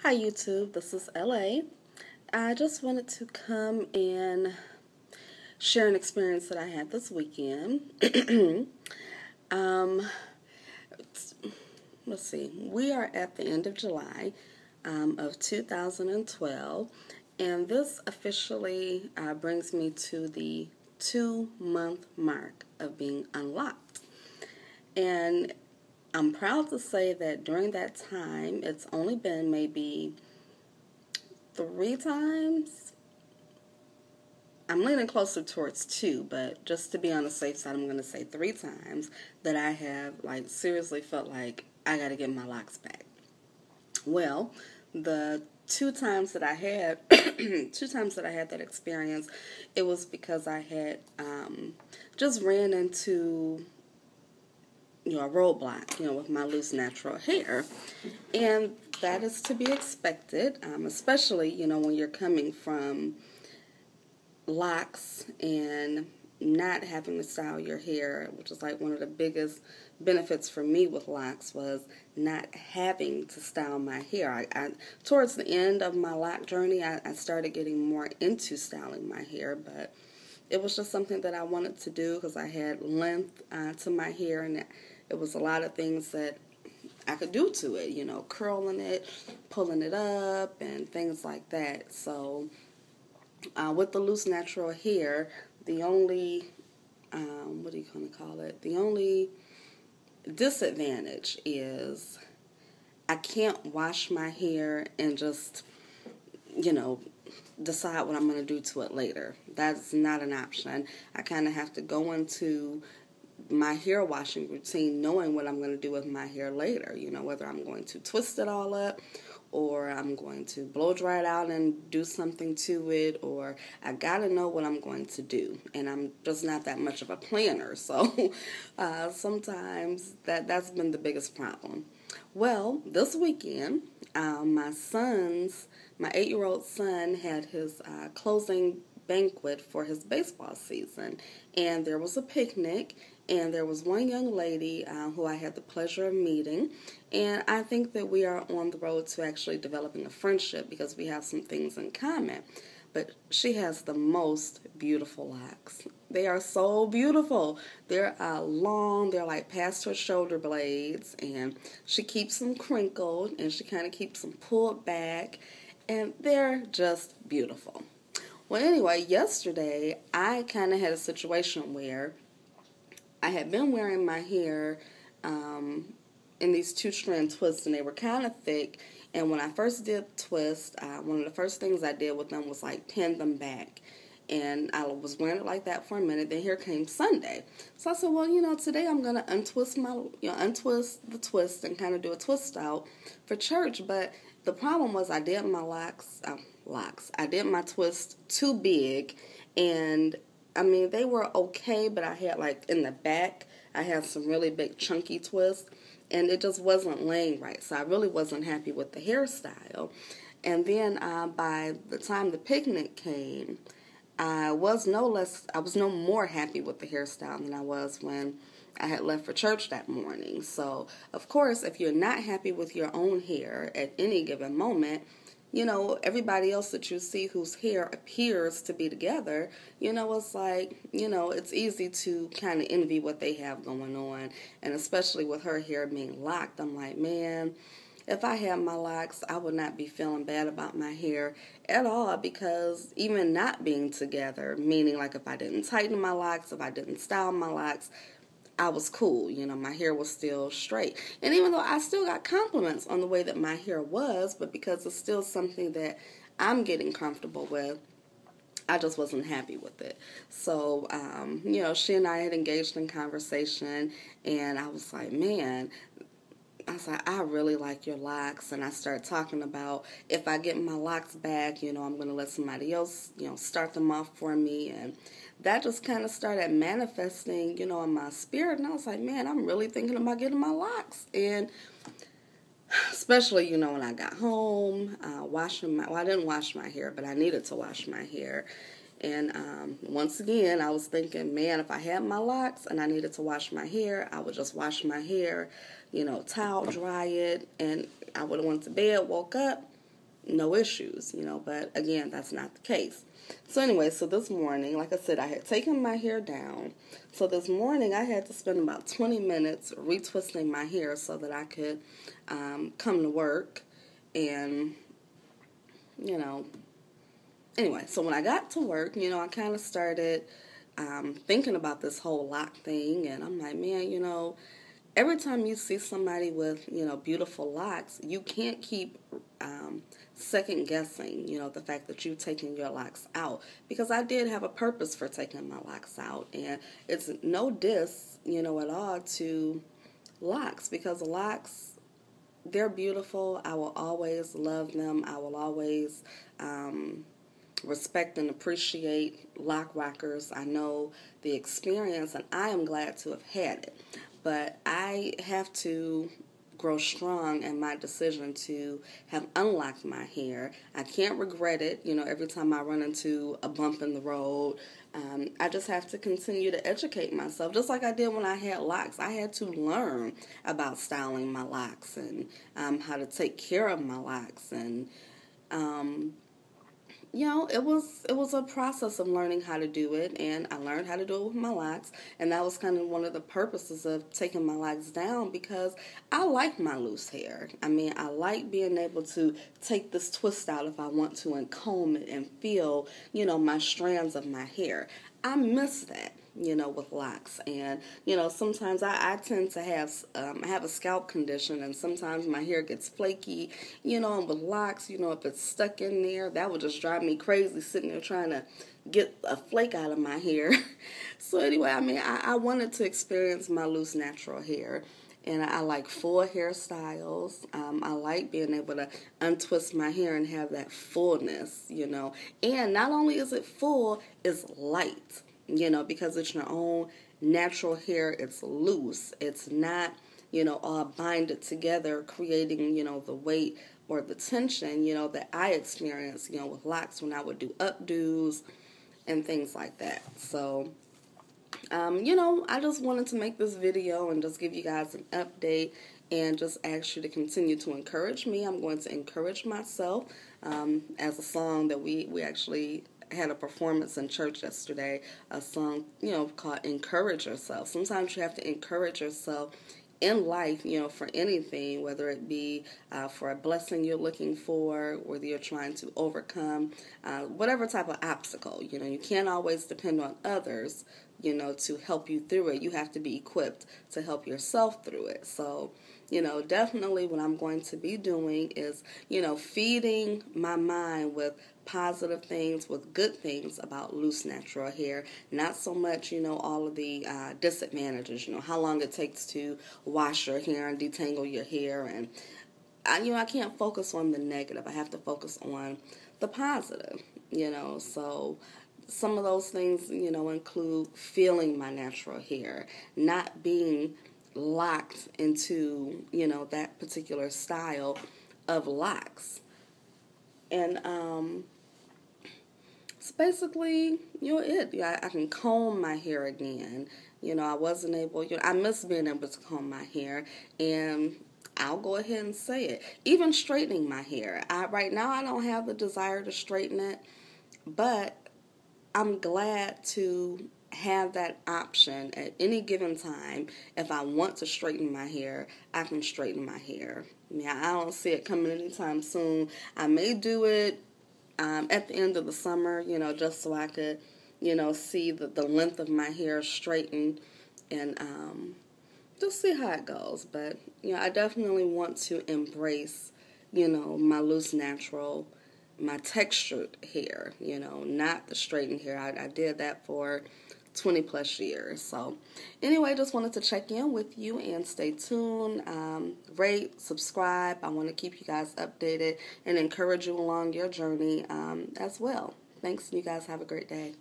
Hi YouTube, this is LA. I just wanted to come and share an experience that I had this weekend. um, let's see, we are at the end of July of 2012, and this officially brings me to the 2-month mark of being unlocked. And I'm proud to say that during that time, it's only been maybe 3 times. I'm leaning closer towards 2, but just to be on the safe side, I'm going to say 3 times that I have, seriously felt like I got to get my locks back. Well, the 2 times that I had, 2 times that I had that experience, it was because I had just ran into a roadblock, with my loose natural hair. And that is to be expected, especially, when you're coming from locks and not having to style your hair, which is like one of the biggest benefits for me with locks was not having to style my hair. I towards the end of my lock journey, I started getting more into styling my hair, but it was just something that I wanted to do because I had length to my hair, and it was a lot of things that I could do to it, curling it, pulling it up, and things like that. So with the loose natural hair, the only, the only disadvantage is I can't wash my hair and just, decide what I'm going to do to it later. That's not an option. I kind of have to go into my hair washing routine knowing what I'm going to do with my hair later, whether I'm going to twist it all up or I'm going to blow dry it out and do something to it, or I got to know what I'm going to do, and I'm just not that much of a planner, so sometimes that's been the biggest problem. Well, this weekend, my 8-year-old son had his closing banquet for his baseball season, and there was a picnic, and there was one young lady who I had the pleasure of meeting, and I think that we are on the road to actually developing a friendship because we have some things in common. But she has the most beautiful locks. They are so beautiful. They're long, they're like past her shoulder blades, and she keeps them crinkled, and she kind of keeps them pulled back, and they're just beautiful. Well, anyway, yesterday I kind of had a situation where I had been wearing my hair in these 2-strand twists, and they were kind of thick. And when I first did the twist, one of the first things I did with them was pin them back. And I was wearing it like that for a minute. Then here came Sunday. So I said, well, today I'm going to untwist the twist and kind of do a twist out for church. But the problem was I did my I did my twist too big, and they were okay, but I had in the back, I had some really big chunky twists, and it just wasn't laying right. So I really wasn't happy with the hairstyle. And then by the time the picnic came, I was no more happy with the hairstyle than I was when I had left for church that morning. So, of course, if you're not happy with your own hair at any given moment, everybody else that you see whose hair appears to be together, it's easy to kind of envy what they have going on. And especially with her hair being locked, I'm like, man, if I had my locks, I would not be feeling bad about my hair at all, because even not being together, meaning if I didn't tighten my locks, if I didn't style my locks, I was cool. My hair was still straight. And even though I still got compliments on the way that my hair was, but because it's still something that I'm getting comfortable with, I just wasn't happy with it. So, she and I had engaged in conversation, and I was like, man, I really like your locks. And I started talking about if I get my locks back, I'm going to let somebody else, start them off for me. And that just kind of started manifesting, in my spirit. And I was like, man, I'm really thinking about getting my locks. And especially, when I got home, I didn't wash my hair, but I needed to wash my hair. And once again, I was thinking, man, if I had my locks and I needed to wash my hair, I would just wash my hair, towel dry it, and I would have went to bed, woke up, no issues, but again, that's not the case. So anyway, so this morning, like I said, I had taken my hair down. So this morning, I had to spend about 20 minutes retwisting my hair so that I could come to work. And, anyway, so when I got to work, I kind of started thinking about this whole lock thing. And I'm like, man, every time you see somebody with, beautiful locks, you can't keep second guessing, the fact that you've taken your locks out. Because I did have a purpose for taking my locks out. And it's no diss, at all to locks. Because locks, they're beautiful. I will always love them. I will always respect and appreciate lock rockers. I know the experience, and I am glad to have had it. But I have to grow strong in my decision to have unlocked my hair. I can't regret it, every time I run into a bump in the road. I just have to continue to educate myself, just like I did when I had locks. I had to learn about styling my locks and how to take care of my locks. And it was a process of learning how to do it, and I learned how to do it with my locks, and that was kind of one of the purposes of taking my locks down, because I like my loose hair. I like being able to take this twist out if I want to and comb it and feel, my strands of my hair. I miss that, with locks. And, sometimes I tend to have a scalp condition, and sometimes my hair gets flaky, and with locks, if it's stuck in there, that would just drive me crazy sitting there trying to get a flake out of my hair. So anyway, I wanted to experience my loose natural hair. And I like full hairstyles. I like being able to untwist my hair and have that fullness, And not only is it full, it's light, because it's your own natural hair. It's loose. It's not, all binded together, creating, the weight or the tension, that I experience, with locks when I would do updos and things like that. So I just wanted to make this video and just give you guys an update and just ask you to continue to encourage me. I'm going to encourage myself as a song that we actually had a performance in church yesterday, a song, called Encourage Yourself. Sometimes you have to encourage yourself in life, for anything, whether it be for a blessing you're looking for, whether you're trying to overcome whatever type of obstacle. You can't always depend on others, to help you through it. You have to be equipped to help yourself through it. So, definitely what I'm going to be doing is, feeding my mind with positive things, with good things about loose natural hair. Not so much, all of the disadvantages, how long it takes to wash your hair and detangle your hair. And, I can't focus on the negative. I have to focus on the positive, So some of those things, include feeling my natural hair, not being locked into, that particular style of locks. And it's basically, it. I can comb my hair again. I wasn't able, I miss being able to comb my hair, and I'll go ahead and say it. Even straightening my hair. Right now, I don't have the desire to straighten it, but I'm glad to have that option at any given time. If I want to straighten my hair, I can straighten my hair. I don't see it coming anytime soon. I may do it at the end of the summer, just so I could, see the length of my hair straightened and just see how it goes. But, I definitely want to embrace, my loose natural, my textured hair, not the straightened hair. I did that for 20 plus years. So anyway, just wanted to check in with you and stay tuned. Rate, subscribe. I want to keep you guys updated and encourage you along your journey as well. Thanks, and you guys have a great day.